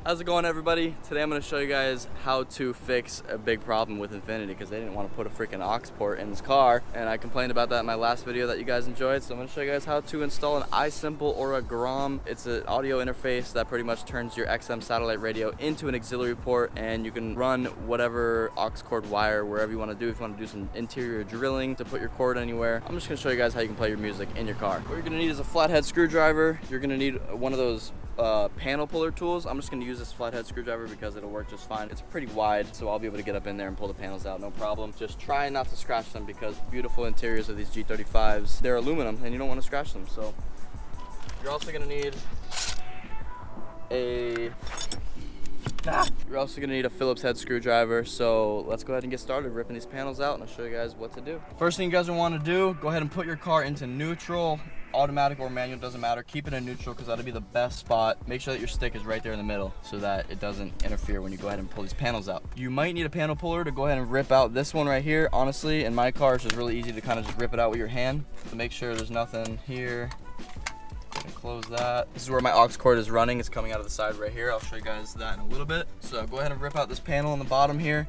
How's it going, everybody? Today I'm going to show you guys how to fix a big problem with Infiniti because they didn't want to put a freaking aux port in this car, and I complained about that in my last video that you guys enjoyed. So I'm going to show you guys how to install an iSimple or a GROM. It's an audio interface that pretty much turns your XM satellite radio into an auxiliary port, and you can run whatever aux cord wire wherever you want to do. If you want to do some interior drilling to put your cord anywhere, I'm just going to show you guys how you can play your music in your car. What you're going to need is a flathead screwdriver. You're going to need one of those panel puller tools. I'm just going to use this flathead screwdriver because it'll work just fine. It's pretty wide, so I'll be able to get up in there and pull the panels out, no problem. Just try not to scratch them because beautiful interiors of these G35s, they're aluminum and you don't want to scratch them. So you're also going to need a Phillips head screwdriver. So let's go ahead and get started ripping these panels out, and I'll show you guys what to do. First thing you guys will want to do, go ahead and put your car into neutral. Automatic or manual, doesn't matter. Keep it in neutral because that'll be the best spot. Make sure that your stick is right there in the middle so that it doesn't interfere when you go ahead and pull these panels out. You might need a panel puller to go ahead and rip out this one right here. Honestly, in my car, it's just really easy to kind of just rip it out with your hand to make sure there's nothing here. Close that. This is where my aux cord is running. It's coming out of the side right here. I'll show you guys that in a little bit. So go ahead and rip out this panel on the bottom here.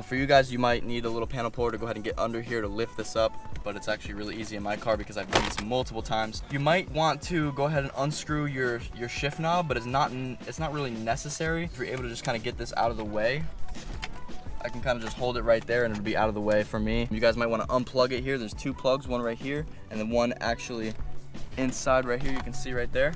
For you guys, you might need a little panel puller to go ahead and get under here to lift this up, but it's actually really easy in my car because I've done this multiple times. You might want to go ahead and unscrew your shift knob, but it's not really necessary. If you're able to just kind of get this out of the way, I can kind of just hold it right there and it'll be out of the way for me. You guys might want to unplug it here. There's two plugs, one right here and then one actually inside right here. You can see right there.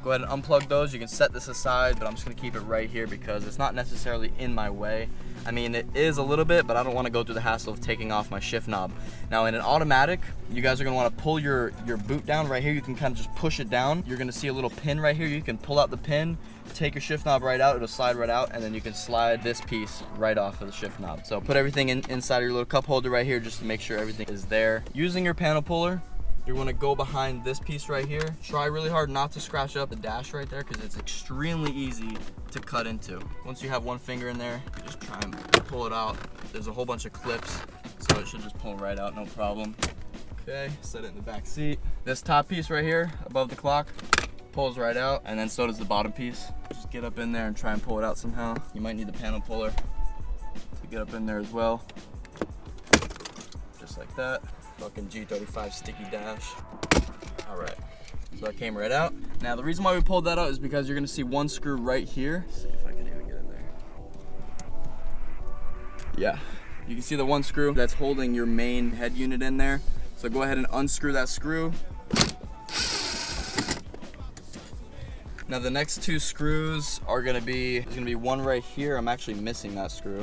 Go ahead and unplug those. You can set this aside, but I'm just going to keep it right here because it's not necessarily in my way. I mean, it is a little bit, but I don't want to go through the hassle of taking off my shift knob. Now in an automatic, you guys are going to want to pull your boot down right here. You can kind of just push it down. You're going to see a little pin right here. You can pull out the pin, take your shift knob right out, it'll slide right out, and then you can slide this piece right off of the shift knob. So put everything inside of your little cup holder right here just to make sure everything is there. Using your panel puller, you're going to go behind this piece right here. Try really hard not to scratch up the dash right there because it's extremely easy to cut into. Once you have one finger in there, you just try and pull it out. There's a whole bunch of clips, so it should just pull right out, no problem. Okay, set it in the back seat. This top piece right here above the clock pulls right out, and then so does the bottom piece. Just get up in there and try and pull it out somehow. You might need the panel puller to get up in there as well. Just like that. Fucking G35 sticky dash. All right, so that came right out. Now the reason why we pulled that out is because you're gonna see one screw right here. Let's see if I can even get in there. Yeah, you can see the one screw that's holding your main head unit in there. So go ahead and unscrew that screw. Now the next two screws are there's gonna be one right here. I'm actually missing that screw,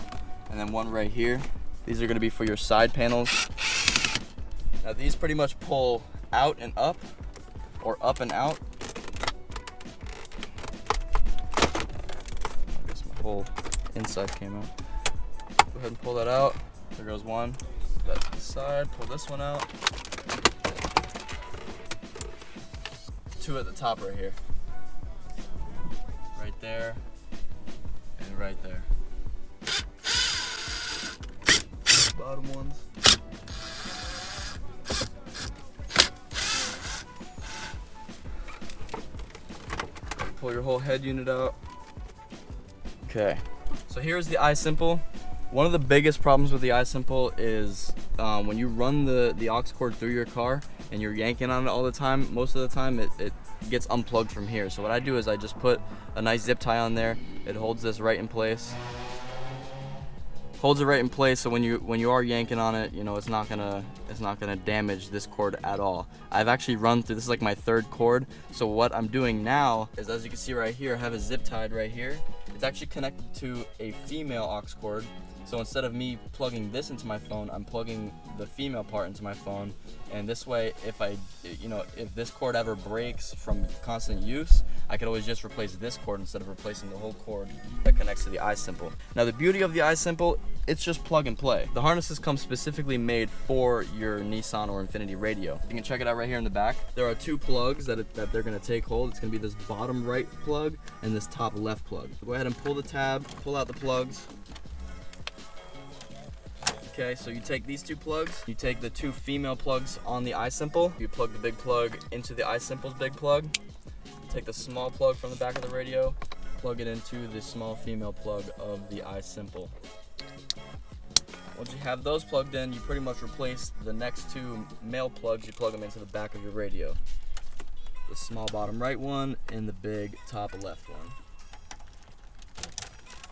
and then one right here. These are gonna be for your side panels. Now these pretty much pull out and up, or up and out. I guess my whole inside came out. Go ahead and pull that out. There goes one. Put that to the side, pull this one out. Two at the top right here. Right there, and right there. Bottom ones. Pull your whole head unit out. Okay, so here's the iSimple. One of the biggest problems with the iSimple is when you run the aux cord through your car and you're yanking on it all the time, most of the time it gets unplugged from here. So what I do is I just put a nice zip tie on there. It holds this right in place. Holds it right in place, so when you are yanking on it, you know, it's not gonna damage this cord at all. I've actually run through, this is like my third cord. So what I'm doing now is, as you can see right here, I have a zip tied right here. It's actually connected to a female aux cord. So instead of me plugging this into my phone, I'm plugging the female part into my phone. And this way, if this cord ever breaks from constant use, I could always just replace this cord instead of replacing the whole cord that connects to the iSimple. Now the beauty of the iSimple, it's just plug and play. The harnesses come specifically made for your Nissan or Infiniti radio. You can check it out right here in the back. There are two plugs that they're gonna take hold. It's gonna be this bottom right plug and this top left plug. So go ahead and pull the tab, pull out the plugs. Okay, so you take these two plugs, you take the two female plugs on the iSimple, you plug the big plug into the iSimple's big plug, take the small plug from the back of the radio, plug it into the small female plug of the iSimple. Once you have those plugged in, you pretty much replace the next two male plugs. You plug them into the back of your radio. The small bottom right one and the big top left one.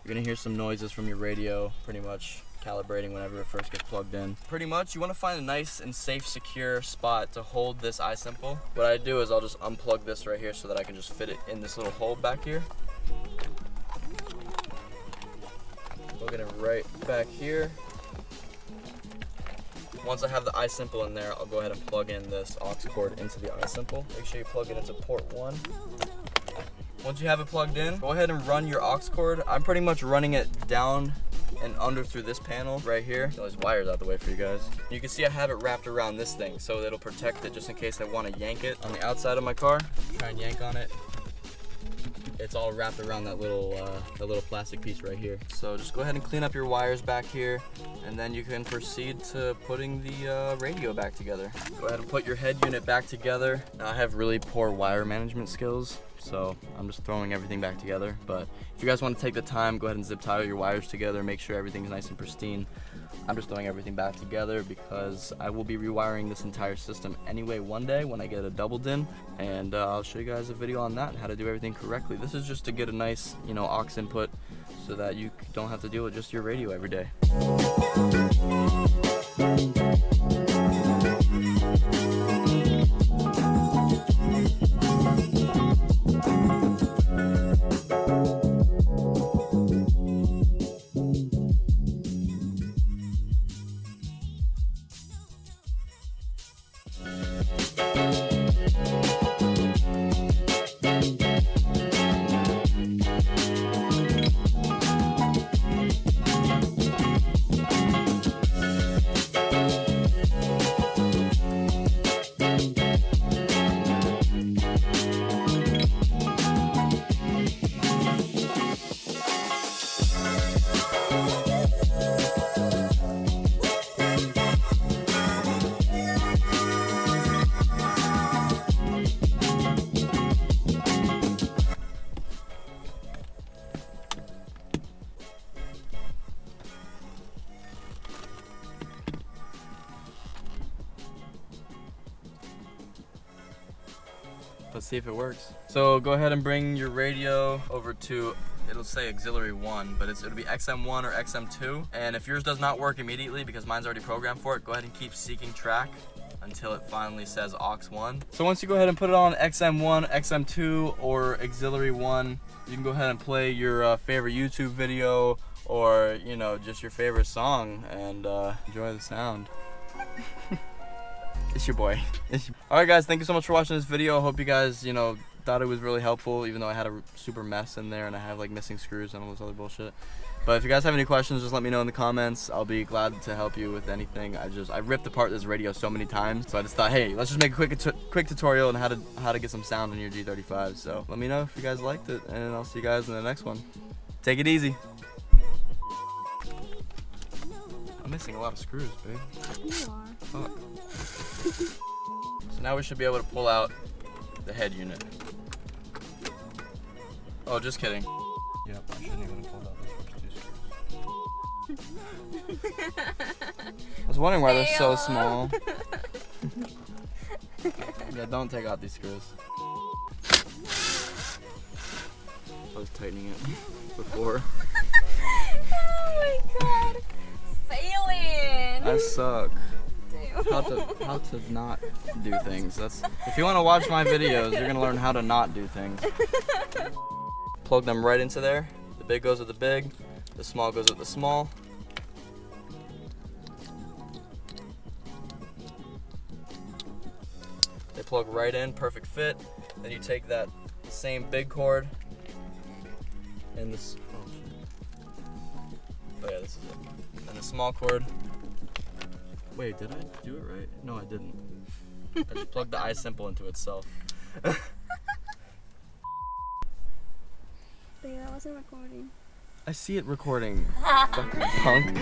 You're gonna hear some noises from your radio, pretty much calibrating whenever it first gets plugged in. Pretty much, you wanna find a nice and safe, secure spot to hold this iSimple. What I do is I'll just unplug this right here so that I can just fit it in this little hole back here. Plug it in right back here. Once I have the iSimple in there, I'll go ahead and plug in this aux cord into the iSimple. Make sure you plug it into port 1. Once you have it plugged in, go ahead and run your aux cord. I'm pretty much running it down and under through this panel right here. Get all these wires out the way for you guys. You can see I have it wrapped around this thing, so it'll protect it just in case I want to yank it. On the outside of my car, try and yank on it. It's all wrapped around that little plastic piece right here. So just go ahead and clean up your wires back here, and then you can proceed to putting the radio back together. Go ahead and put your head unit back together. Now, I have really poor wire management skills, so I'm just throwing everything back together. But if you guys want to take the time, go ahead and zip tie your wires together, make sure everything's nice and pristine. I'm just throwing everything back together because I will be rewiring this entire system anyway one day when I get a double DIN, and I'll show you guys a video on that and how to do everything correctly. This is just to get a nice, aux input so that you don't have to deal with just your radio every day. Let's see if it works. So go ahead and bring your radio over to, it'll say auxiliary 1, but it'll be XM1 or XM2. And if yours does not work immediately because mine's already programmed for it, go ahead and keep seeking track until it finally says aux1. So once you go ahead and put it on XM1, XM2, or auxiliary 1, you can go ahead and play your favorite YouTube video or, just your favorite song and enjoy the sound. It's your boy. Alright guys, thank you so much for watching this video. I hope you guys, thought it was really helpful, even though I had a super mess in there and I have like missing screws and all this other bullshit. But if you guys have any questions, just let me know in the comments. I'll be glad to help you with anything. I ripped apart this radio so many times, so I just thought, hey, let's just make a quick tutorial on how to get some sound on your G35. So let me know if you guys liked it, and I'll see you guys in the next one. Take it easy. I'm missing a lot of screws, babe. You are. Fuck. So now we should be able to pull out the head unit. Oh, just kidding. Yep, I shouldn't even have pulled out those first 2 screws. I was wondering why they're so small. Yeah, don't take out these screws. I was tightening it before. Oh my god. Failing. I suck. How to not do things. If you want to watch my videos, you're gonna learn how to not do things. Plug them right into there. The big goes with the big, the small goes with the small. They plug right in, perfect fit. Then you take that same big cord and this. Oh yeah, this is it. And the small cord. Wait, did I do it right? No, I didn't. I just plugged the iSimple into itself. Babe, that wasn't recording. I see it recording. Fucking punk.